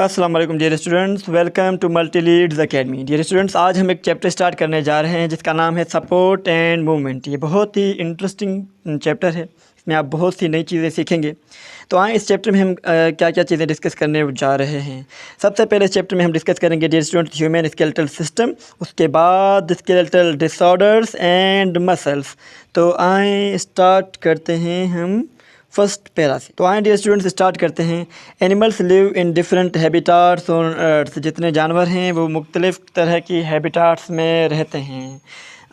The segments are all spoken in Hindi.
अस्सलाम वालेकुम dear students, welcome to multi leads academy. Dear students, आज हम एक चैप्टर स्टार्ट करने जा रहे हैं जिसका नाम है सपोर्ट एंड मूवमेंट। ये बहुत ही इंटरेस्टिंग चैप्टर है, इसमें आप बहुत सी नई चीज़ें सीखेंगे। तो आए इस चैप्टर में हम क्या क्या चीज़ें डिस्कस करने जा रहे हैं। सबसे पहले इस चैप्टर में हम डिस्कस करेंगे dear students human skeletal system, उसके बाद स्केलेटल डिसऑर्डर्स एंड मसल्स। तो आए स्टार्ट करते हैं हम फर्स्ट पैरा से। तो आए डियर स्टूडेंट्स स्टार्ट करते हैं। Animals live in different habitats on earth. जितने जानवर हैं वो मुख्तलिफ़ तरह की हैबिटाट्स में रहते हैं।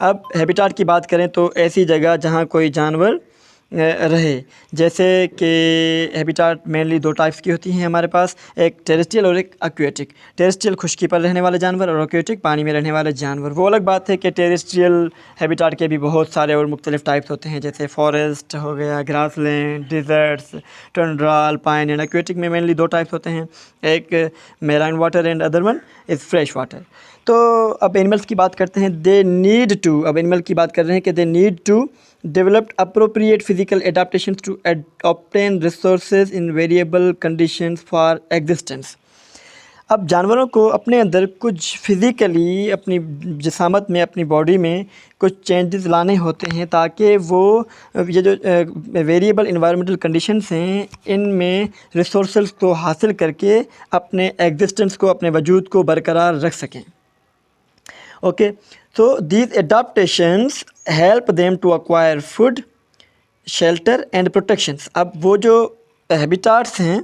अब हैबिटाट की बात करें तो ऐसी जगह जहाँ कोई जानवर रहे, जैसे कि हैबिटाट मेनली दो टाइप्स की होती हैं हमारे पास, एक टेरेस्ट्रियल और एक एक्वेटिक। टेरेस्ट्रियल खुश्की पर रहने वाले जानवर और एक्वेटिक पानी में रहने वाले जानवर। वो अलग बात है कि टेरेस्ट्रियल हैबिटाट के भी बहुत सारे और मुख्तलिफ टाइप्स होते हैं, जैसे फॉरेस्ट हो गया, grassland, deserts, tundra, alpine. And aquatic में मेनली दो टाइप्स होते हैं, एक marine water and other one is fresh water. तो अब एनिमल्स की बात करते हैं। दे नीड टू, अब एनिमल की बात कर रहे हैं कि they need to developed appropriate physical adaptations to obtain resources in variable conditions for existence। अब जानवरों को अपने अंदर कुछ फिज़िकली अपनी जिसामत में, अपनी बॉडी में कुछ चेंजेस लाने होते हैं ताकि वो ये जो वेरिएबल इन्वायरमेंटल कंडीशंस हैं इनमें रिसोर्सेज को हासिल करके अपने एग्जिस्टेंस को, अपने वजूद को बरकरार रख सकें। Okay, so these adaptations help them to acquire food, shelter and protections। अब वो जो हैबिटाट्स हैं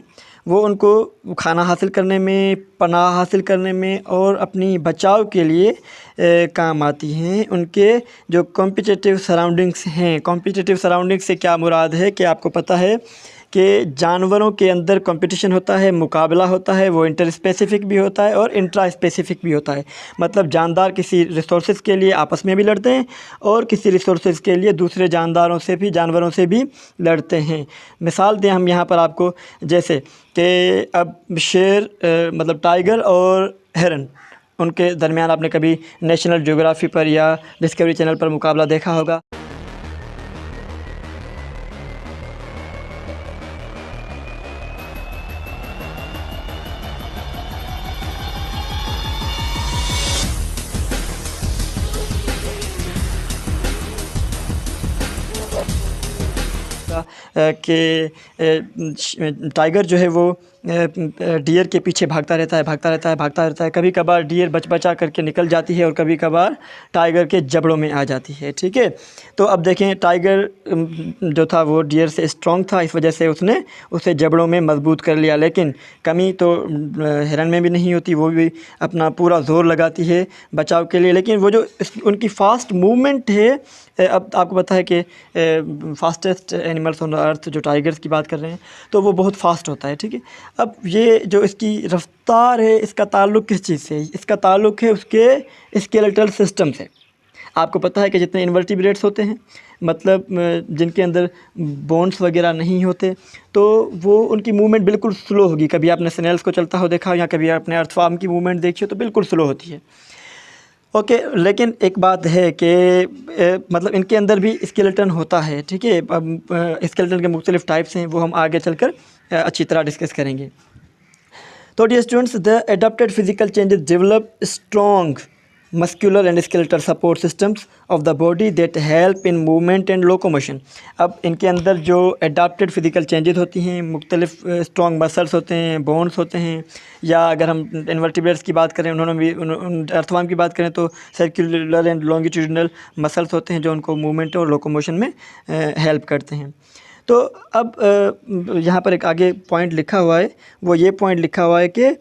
वो उनको खाना हासिल करने में, पनाह हासिल करने में और अपनी बचाव के लिए काम आती हैं। उनके जो कॉम्पिटिटिव सराउंडिंग्स हैं, कॉम्पिटिटिव सराउंडिंग्स से क्या मुराद है कि आपको पता है कि जानवरों के अंदर कंपटीशन होता है, मुकाबला होता है, वो इंटर स्पेसिफ़िक भी होता है और इंट्रा स्पेसिफ़िक भी होता है। मतलब जानदार किसी रिसोर्सेज के लिए आपस में भी लड़ते हैं और किसी रिसोर्सेज के लिए दूसरे जानदारों से भी, जानवरों से भी लड़ते हैं। मिसाल दें हम यहाँ पर आपको, जैसे कि अब शेर मतलब टाइगर और हिरन, उनके दरमियान आपने कभी नेशनल ज्योग्राफी पर या डिस्कवरी चैनल पर मुकाबला देखा होगा। कि टाइगर जो है वो डियर के पीछे भागता रहता है। कभी कभार डियर बचा करके निकल जाती है और कभी कभार टाइगर के जबड़ों में आ जाती है। ठीक है, तो अब देखें टाइगर जो था वो डियर से स्ट्रॉन्ग था, इस वजह से उसने उसे जबड़ों में मजबूत कर लिया। लेकिन कमी तो हिरन में भी नहीं होती, वो भी अपना पूरा ज़ोर लगाती है बचाव के लिए। लेकिन वो जो उनकी फ़ास्ट मूवमेंट है, अब आपको पता है कि फास्टेस्ट एनिमल्स ऑन अर्थ जो टाइगर्स की बात कर रहे हैं तो वो बहुत फास्ट होता है। ठीक है, अब ये जो इसकी रफ्तार है इसका ताल्लुक़ किस चीज़ से है? इसका ताल्लुक़ है उसके स्केलेटल सिस्टम से। आपको पता है कि जितने इन्वर्टिब्रेट्स होते हैं, मतलब जिनके अंदर बोन्स वगैरह नहीं होते, तो वो उनकी मूवमेंट बिल्कुल स्लो होगी। कभी आपने स्नेल्स को चलता हो देखा हो या कभी आपने अर्थवर्म की मूवमेंट देखी हो तो बिल्कुल स्लो होती है। ओके, लेकिन एक बात है कि मतलब इनके अंदर भी स्केलेटन होता है। ठीक है, स्केलेटन के मुख्तलिफ टाइप्स हैं, वो हम आगे चलकर अच्छी तरह डिस्कस करेंगे। तो dear students, the adapted physical changes develop strong muscular and skeletal support systems of the body that help in movement and locomotion. अब इनके अंदर जो एडाप्टेड फिजिकल चेंजेस होती हैं, मुख्तलिफ स्ट्रॉन्ग मसल्स होते हैं, बोन्स होते हैं, या अगर हम इन्वर्टिब्रेट्स की बात करें, उन्होंने भी अर्थवर्म की बात करें तो सर्कुलर एंड लॉन्गिट्यूडिनल मसल्स होते हैं जो उनको मूवमेंट और लोकोमोशन में हेल्प करते हैं। तो अब यहाँ पर एक आगे पॉइंट लिखा हुआ है, वो ये पॉइंट लिखा हुआ है कि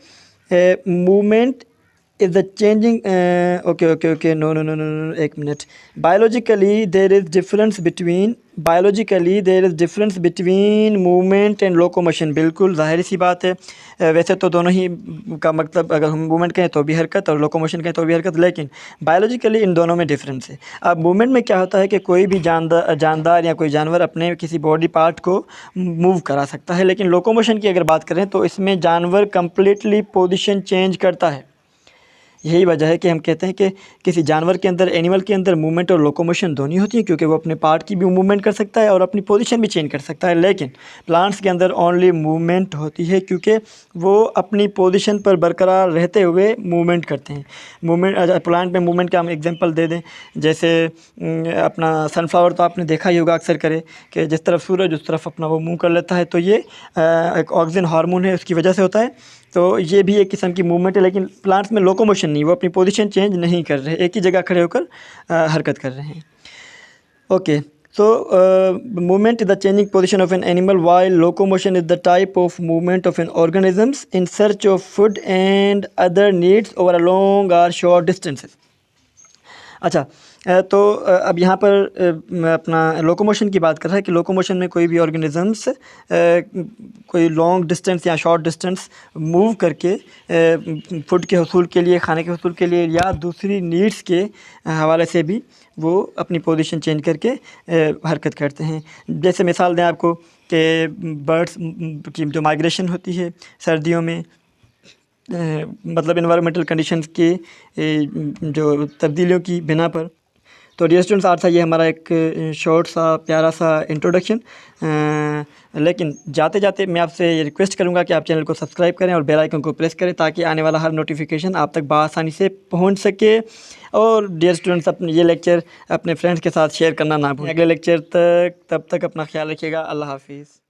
movement is the changing okay no एक minute. biologically there is difference between movement and locomotion। बिल्कुल ज़ाहिर सी बात है, वैसे तो दोनों ही का मतलब अगर हम मूवमेंट कहें तो भी हरकत और लोकोमोशन कहें तो भी हरकत, लेकिन बायोलॉजिकली इन दोनों में डिफरेंस है। अब मूवमेंट में क्या होता है कि कोई भी जानदार या कोई जानवर अपने किसी बॉडी पार्ट को मूव करा सकता है, लेकिन लोकोमोशन की अगर बात करें तो इसमें जानवर कम्प्लीटली पोजीशन चेंज करता है। यही वजह है कि हम कहते हैं कि किसी जानवर के अंदर, एनिमल के अंदर मूवमेंट और लोकोमोशन दोनों ही होती है, क्योंकि वो अपने पार्ट की भी मूवमेंट कर सकता है और अपनी पोजीशन भी चेंज कर सकता है। लेकिन प्लांट्स के अंदर ओनली मूवमेंट होती है, क्योंकि वो अपनी पोजीशन पर बरकरार रहते हुए मूवमेंट करते हैं। मूवमेंट, प्लांट में मूवमेंट का हम एग्जांपल दे दें, जैसे अपना सनफ्लावर तो आपने देखा ही होगा अक्सर करे कि जिस तरफ सूरज उस तरफ अपना वो मूव कर लेता है, तो ये एक ऑक्सीजन हार्मोन है, उसकी वजह से होता है। तो ये भी एक किस्म की मूवमेंट है, लेकिन प्लांट्स में लोकोमोशन नहीं, वो अपनी पोजीशन चेंज नहीं कर रहे, एक ही जगह खड़े होकर हरकत कर रहे हैं। Okay, so movement is the changing position of an animal, while locomotion is the type of movement of an organisms in search of food and other needs over a long or short distances. अच्छा, तो अब यहाँ पर अपना लोकोमोशन की बात कर रहा है कि लोकोमोशन में कोई भी ऑर्गेनिजम्स कोई लॉन्ग डिस्टेंस या शॉर्ट डिस्टेंस मूव करके फूड के हसूल के लिए, खाने के हसूल के लिए या दूसरी नीड्स के हवाले से भी वो अपनी पोजीशन चेंज करके हरकत करते हैं। जैसे मिसाल दें आपको कि बर्ड्स की जो माइग्रेशन होती है सर्दियों में, मतलब इन्वायरमेंटल कंडीशंस के जो तब्दीलियों की बिना पर। तो डियर स्टूडेंट्स, आज था ये हमारा एक शॉर्ट सा प्यारा सा इंट्रोडक्शन। लेकिन जाते जाते मैं आपसे ये रिक्वेस्ट करूँगा कि आप चैनल को सब्सक्राइब करें और बेल आइकन को प्रेस करें, ताकि आने वाला हर नोटिफिकेशन आप तक बआसानी से पहुंच सके। और डियर स्टूडेंट्स, अपने ये लेक्चर अपने फ्रेंड्स के साथ शेयर करना ना भूलें। अगले लेक्चर तक, तब तक अपना ख्याल रखिएगा। अल्लाह हाफिज़।